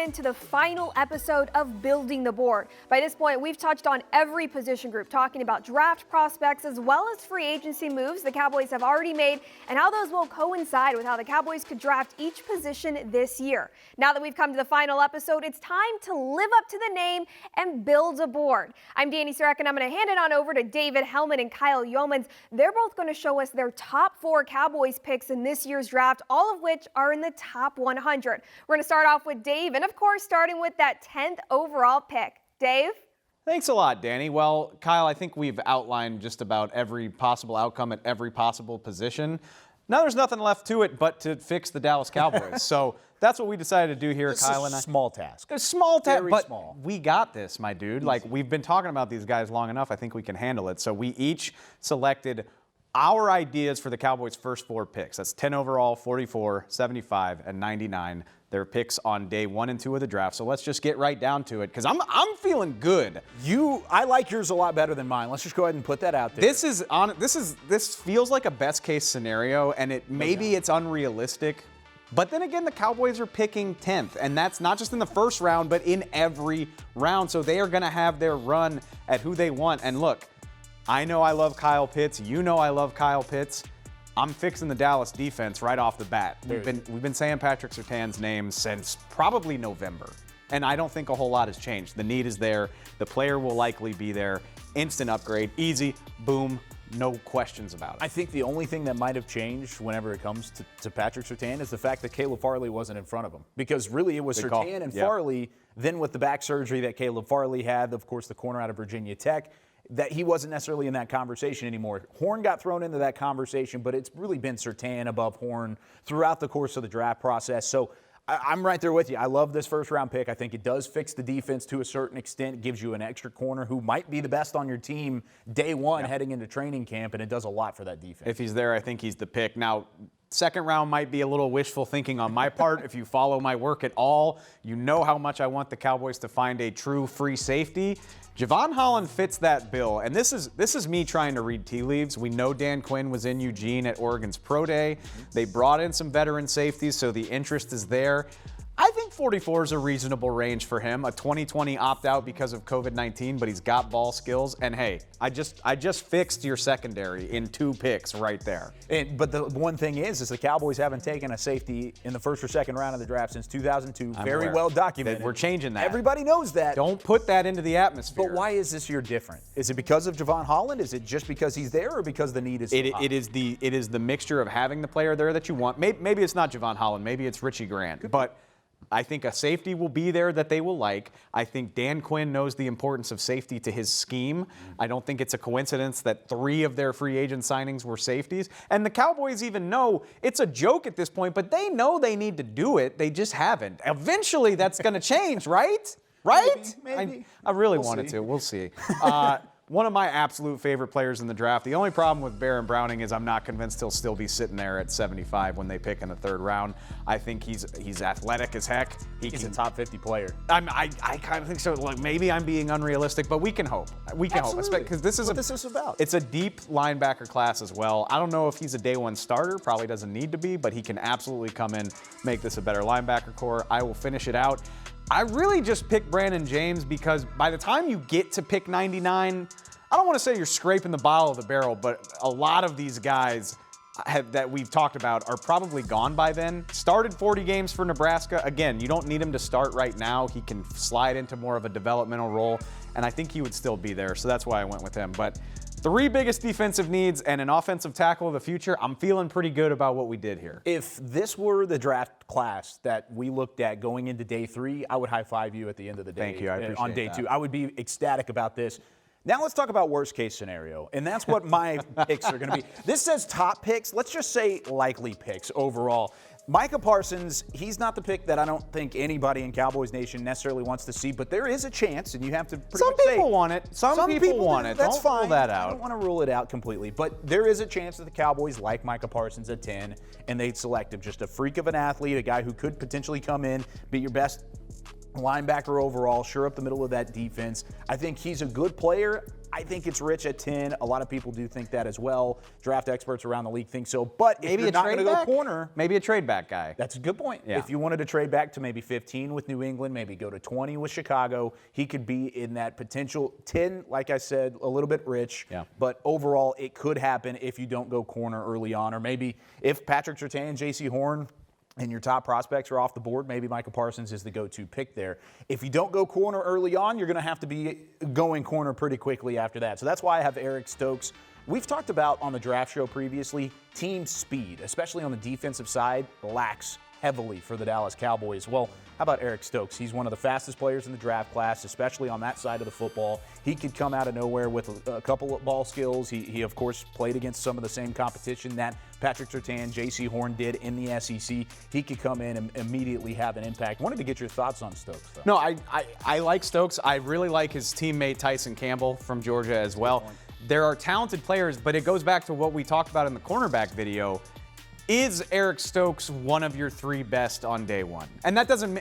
into the final episode of Building the Board. By this point, we've touched on every position group, talking about draft prospects as well as free agency moves the Cowboys have already made and how those will coincide with how the Cowboys could draft each position this year. Now that we've come to the final episode, it's time to live up to the name and build a board. I'm Danny Sarek, and I'm going to hand it on over to David Hellman and Kyle Yeomans. They're both going to show us their top 4 Cowboys picks in this year's draft, all of which are in the top 100. We're going to start off with Dave, and of course, starting with that 10th overall pick. Dave? Thanks a lot, Danny. Well, Kyle, I think we've outlined just about every possible outcome at every possible position. Now there's nothing left to it but to fix the Dallas Cowboys. So that's what we decided to do here, Kyle and I. It's a small task. A small task, but small. We got this, my dude. Like, we've been talking about these guys long enough. I think we can handle it. So we each selected our ideas for the Cowboys' first 4 picks. That's 10 overall, 44, 75, and 99. Their picks on day 1 and 2 of the draft. So let's just get right down to it, because I'm feeling good. I like yours a lot better than mine. Let's just go ahead and put that out there. This feels like a best case scenario, and maybe it's unrealistic. But then again, the Cowboys are picking 10th, and that's not just in the first round, but in every round. So they are going to have their run at who they want. And look, I know I love Kyle Pitts. You know I love Kyle Pitts. I'm fixing the Dallas defense right off the bat. We've been saying Patrick Surtain's name since probably November, and I don't think a whole lot has changed. The need is there. The player will likely be there. Instant upgrade, easy, boom, no questions about it. I think the only thing that might have changed whenever it comes to Patrick Surtain is the fact that Caleb Farley wasn't in front of him, because really it was Surtain and Farley. Then with the back surgery that Caleb Farley had, of course, the corner out of Virginia Tech, that he wasn't necessarily in that conversation anymore. Horn got thrown into that conversation, but it's really been Surtain above Horn throughout the course of the draft process. So I'm right there with you. I love this first-round pick. I think it does fix the defense to a certain extent. It gives you an extra corner who might be the best on your team day 1 heading into training camp, and it does a lot for that defense. If he's there, I think he's the pick. Now, second round might be a little wishful thinking on my part. If you follow my work at all, you know how much I want the Cowboys to find a true free safety. Javon Holland fits that bill, and this is me trying to read tea leaves. We know Dan Quinn was in Eugene at Oregon's Pro Day. They brought in some veteran safeties, so the interest is there. I think 44 is a reasonable range for him. A 2020 opt-out because of COVID-19, but he's got ball skills. And hey, I just fixed your secondary in 2 picks right there. But the one thing is the Cowboys haven't taken a safety in the first or second round of the draft since 2002. Very well documented. We're changing that. Everybody knows that. Don't put that into the atmosphere. But why is this year different? Is it because of Javon Holland? Is it just because he's there, or because the need is so high? It is the mixture of having the player there that you want. Maybe it's not Javon Holland. Maybe it's Richie Grant. But I think a safety will be there that they will like. I think Dan Quinn knows the importance of safety to his scheme. I don't think it's a coincidence that 3 of their free agent signings were safeties. And the Cowboys even know it's a joke at this point, but they know they need to do it. They just haven't. Eventually, that's going to change, right? Right? Maybe. I really wanted to. We'll see. One of my absolute favorite players in the draft. The only problem with Baron Browning is I'm not convinced he'll still be sitting there at 75 when they pick in the 3rd round. I think he's athletic as heck. He's a top 50 player. I kind of think so. Like, maybe I'm being unrealistic, but we can hope. We can hope, because this is what this is about. It's a deep linebacker class as well. I don't know if he's a day 1 starter. Probably doesn't need to be, but he can absolutely come in, make this a better linebacker core. I will finish it out. I really just picked Brandon James because by the time you get to pick 99, I don't want to say you're scraping the bottom of the barrel, but a lot of these guys that we've talked about are probably gone by then. Started 40 games for Nebraska. Again, you don't need him to start right now. He can slide into more of a developmental role, and I think he would still be there, so that's why I went with him. But 3 biggest defensive needs and an offensive tackle of the future, I'm feeling pretty good about what we did here. If this were the draft class that we looked at going into day 3, I would high-five you at the end of the day. Thank you, I appreciate on day that. 2. I would be ecstatic about this. Now let's talk about worst case scenario, and that's what my picks are going to be. This says top picks. Let's just say likely picks overall. Micah Parsons, he's not the pick that I don't think anybody in Cowboys Nation necessarily wants to see, but there is a chance, and you have to pretty much say. Some people want it. Some people want it. That's don't fine. Rule that out. I don't want to rule it out completely, but there is a chance that the Cowboys like Micah Parsons at 10, and they'd select him. Just a freak of an athlete, a guy who could potentially come in, be your best linebacker overall, sure up the middle of that defense. I think he's a good player. I think it's rich at 10. A lot of people do think that as well. Draft experts around the league think so. But maybe if you're not going to go corner. Maybe a trade back guy. That's a good point. Yeah. If you wanted to trade back to maybe 15 with New England, maybe go to 20 with Chicago, he could be in that potential 10, like I said, a little bit rich. Yeah. But overall, it could happen if you don't go corner early on. Or maybe if Patrick Surtain, J.C. Horn, and your top prospects are off the board, maybe Micah Parsons is the go-to pick there. If you don't go corner early on, you're going to have to be going corner pretty quickly after that. So that's why I have Eric Stokes. We've talked about on the draft show previously, team speed, especially on the defensive side, lacks heavily for the Dallas Cowboys. Well, how about Eric Stokes? He's one of the fastest players in the draft class, especially on that side of the football. He could come out of nowhere with a couple of ball skills. He of course, played against some of the same competition that Patrick Surtain, J.C. Horn did in the SEC. He could come in and immediately have an impact. Wanted to get your thoughts on Stokes, though. No, I like Stokes. I really like his teammate Tyson Campbell from Georgia as well. There are talented players, but it goes back to what we talked about in the cornerback video. Is Eric Stokes one of your 3 best on day one? And that doesn't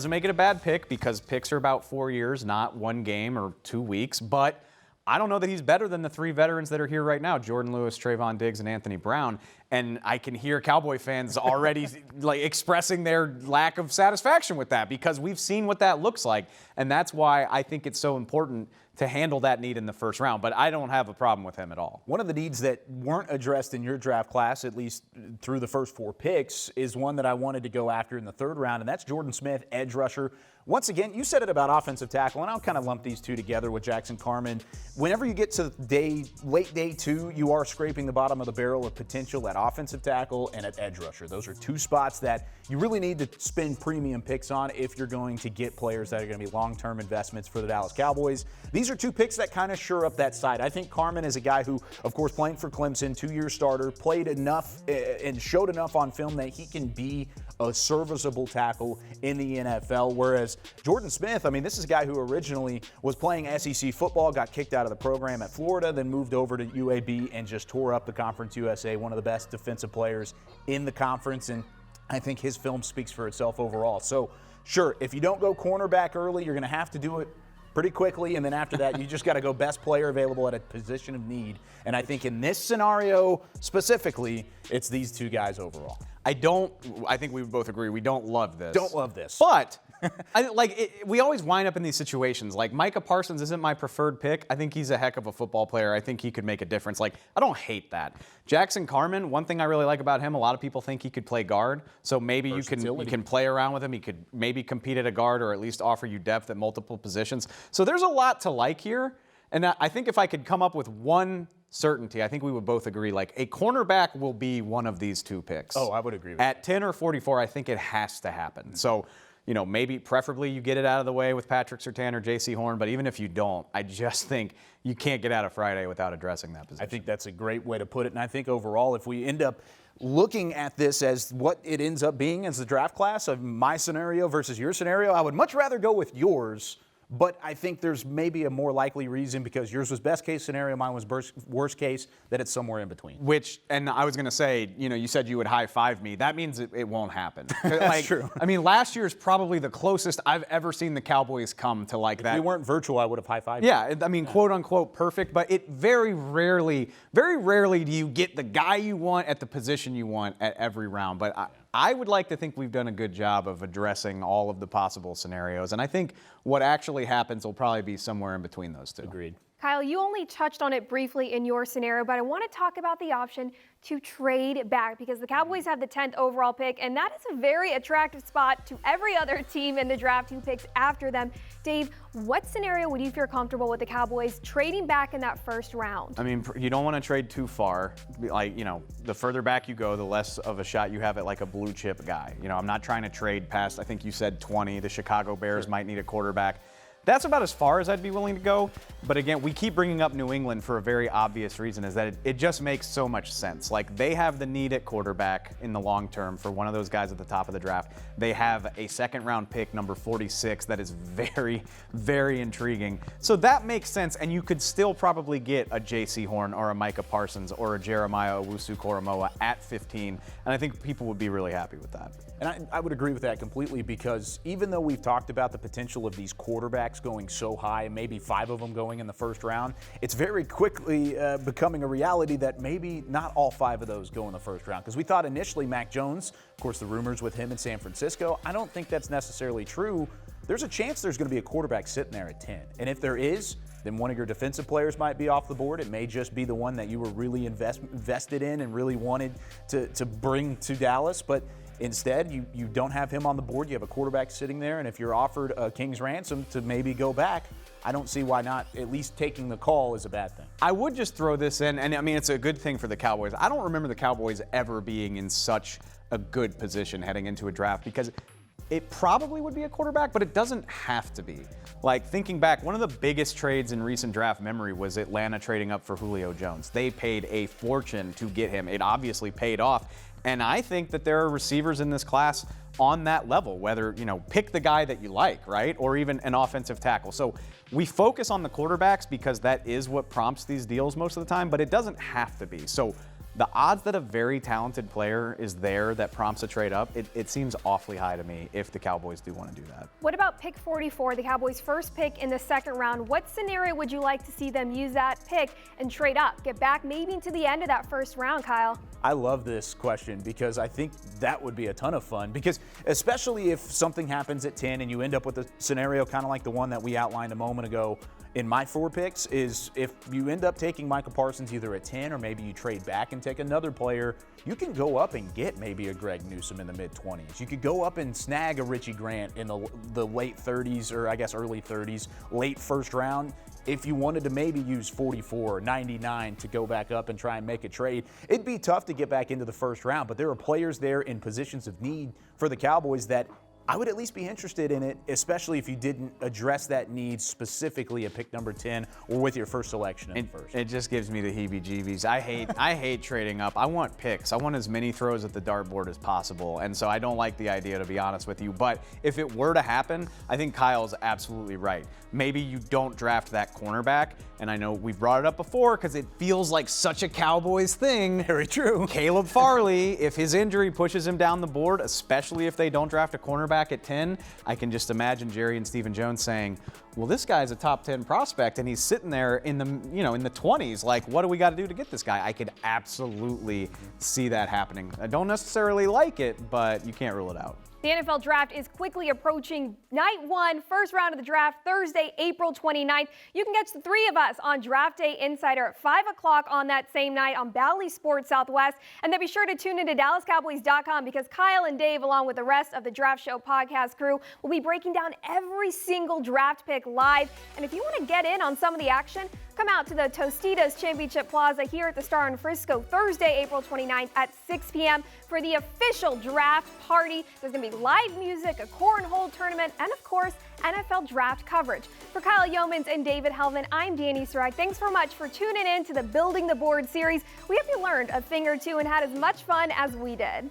make it a bad pick because picks are about 4 years, not 1 game or 2 weeks. But I don't know that he's better than the 3 veterans that are here right now, Jordan Lewis, Trayvon Diggs, and Anthony Brown. And I can hear Cowboy fans already expressing their lack of satisfaction with that because we've seen what that looks like. And that's why I think it's so important to handle that need in the first round. But I don't have a problem with him at all. One of the needs that weren't addressed in your draft class, at least through the first 4 picks, is one that I wanted to go after in the 3rd round, and that's Jordan Smith, edge rusher. Once again, you said it about offensive tackle, and I'll kind of lump these 2 together with Jackson Carman. Whenever you get to late day 2, you are scraping the bottom of the barrel of potential at offensive tackle and at edge rusher. Those are 2 spots that you really need to spend premium picks on if you're going to get players that are going to be long-term investments for the Dallas Cowboys. These are 2 picks that kind of shore up that side. I think Carman is a guy who, of course, playing for Clemson, 2-year starter, played enough and showed enough on film that he can be a serviceable tackle in the NFL, whereas Jordan Smith, I mean, this is a guy who originally was playing SEC football, got kicked out of the program at Florida, then moved over to UAB and just tore up the Conference USA, one of the best defensive players in the conference, and I think his film speaks for itself overall. So, sure, if you don't go cornerback early, you're going to have to do it pretty quickly, and then after that, you just got to go best player available at a position of need. And I think in this scenario specifically, it's these 2 guys overall. I think we would both agree we don't love this. Don't love this. But we always wind up in these situations. Like Micah Parsons isn't my preferred pick. I think he's a heck of a football player. I think he could make a difference. I don't hate that. Jackson Carman, one thing I really like about him, a lot of people think he could play guard. So maybe you can play around with him. He could maybe compete at a guard or at least offer you depth at multiple positions. So there's a lot to like here. And I think if I could come up with one certainty, I think we would both agree, a cornerback will be one of these 2 picks. Oh, I would agree with that. At 10 or 44, I think it has to happen. So, maybe preferably you get it out of the way with Patrick Surtain or J.C. Horn, but even if you don't, I just think you can't get out of Friday without addressing that position. I think that's a great way to put it, and I think overall, if we end up looking at this as what it ends up being as the draft class of my scenario versus your scenario, I would much rather go with yours. But I think there's maybe a more likely reason because yours was best case scenario, mine was worst case, that it's somewhere in between. And I was going to say, you said you would high five me. That means it won't happen. That's true. I mean, last year is probably the closest I've ever seen the Cowboys come to that. If we weren't virtual, I would have high fived you. Yeah, I mean, quote unquote perfect, but it very rarely do you get the guy you want at the position you want at every round. But I would like to think we've done a good job of addressing all of the possible scenarios. And I think what actually happens will probably be somewhere in between those 2. Agreed. Kyle, you only touched on it briefly in your scenario, but I want to talk about the option to trade back because the Cowboys have the 10th overall pick, and that is a very attractive spot to every other team in the draft who picks after them. Dave, what scenario would you feel comfortable with the Cowboys trading back in that first round? I mean, you don't want to trade too far. The further back you go, the less of a shot you have at a blue chip guy. I'm not trying to trade past, I think you said 20. The Chicago Bears might need a quarterback. That's about as far as I'd be willing to go. But again, we keep bringing up New England for a very obvious reason, is that it just makes so much sense. They have the need at quarterback in the long term for one of those guys at the top of the draft. They have a 2nd round pick, number 46, that is very, very intriguing. So that makes sense, and you could still probably get a J.C. Horn or a Micah Parsons or a Jeremiah Owusu-Koramoah at 15, and I think people would be really happy with that. And I would agree with that completely because even though we've talked about the potential of these quarterbacks quarterbacks going so high, maybe 5 of them going in the first round, it's very quickly becoming a reality that maybe not all 5 of those go in the first round. Because we thought initially Mac Jones, of course the rumors with him in San Francisco, I don't think that's necessarily true. There's a chance there's going to be a quarterback sitting there at 10. And if there is, then one of your defensive players might be off the board. It may just be the one that you were really invested in and really wanted to bring to Dallas. But instead, you don't have him on the board. You have a quarterback sitting there. And if you're offered a king's ransom to maybe go back, I don't see why not at least taking the call is a bad thing. I would just throw this in, and I mean, it's a good thing for the Cowboys. I don't remember the Cowboys ever being in such a good position heading into a draft because it probably would be a quarterback, but it doesn't have to be. Like, thinking back, one of the biggest trades in recent draft memory was Atlanta trading up for Julio Jones. They paid a fortune to get him. It obviously paid off. And I think that there are receivers in this class on that level, whether, pick the guy that you like, right? Or even an offensive tackle. So we focus on the quarterbacks because that is what prompts these deals most of the time, but it doesn't have to be. So the odds that a very talented player is there that prompts a trade up, it seems awfully high to me if the Cowboys do want to do that. What about pick 44, the Cowboys' first pick in the second round? What scenario would you like to see them use that pick and trade up? Get back maybe into the end of that first round, Kyle? I love this question because I think that would be a ton of fun, because especially if something happens at 10 and you end up with a scenario kind of like the one that we outlined a moment ago in my 4 picks, is if you end up taking Micah Parsons either at 10 or maybe you trade back and take another player, you can go up and get maybe a Greg Newsome in the mid-20s. You could go up and snag a Richie Grant in the late 30s, or I guess early 30s, late first round. If you wanted to maybe use 44 or 99 to go back up and try and make a trade, it'd be tough to get back into the first round, but there are players there in positions of need for the Cowboys that I would at least be interested in it, especially if you didn't address that need specifically at pick number 10 or with your first selection in the first. It just gives me the heebie-jeebies. I hate trading up. I want picks. I want as many throws at the dartboard as possible, and so I don't like the idea, to be honest with you. But if it were to happen, I think Kyle's absolutely right. Maybe you don't draft that cornerback, and I know we've brought it up before because it feels like such a Cowboys thing. Very true. Caleb Farley, if his injury pushes him down the board, especially if they don't draft a cornerback at 10, I can just imagine Jerry and Stephen Jones saying, well, this guy's a top 10 prospect and he's sitting there in the 20s. Like, what do we got to do to get this guy? I could absolutely see that happening. I don't necessarily like it, but you can't rule it out. The NFL draft is quickly approaching night 1, first round of the draft, Thursday, April 29th. You can catch the 3 of us on Draft Day Insider at 5 o'clock on that same night on Bally Sports Southwest. And then be sure to tune into DallasCowboys.com because Kyle and Dave, along with the rest of the Draft Show podcast crew, will be breaking down every single draft pick live. And if you want to get in on some of the action, come out to the Tostitos Championship Plaza here at the Star in Frisco Thursday, April 29th at 6 p.m. for the official draft party. There's going to be live music, a cornhole tournament, and of course, NFL draft coverage. For Kyle Yeomans and David Helvin, I'm Danny Surratt. Thanks so much for tuning in to the Building the Board series. We hope you learned a thing or two and had as much fun as we did.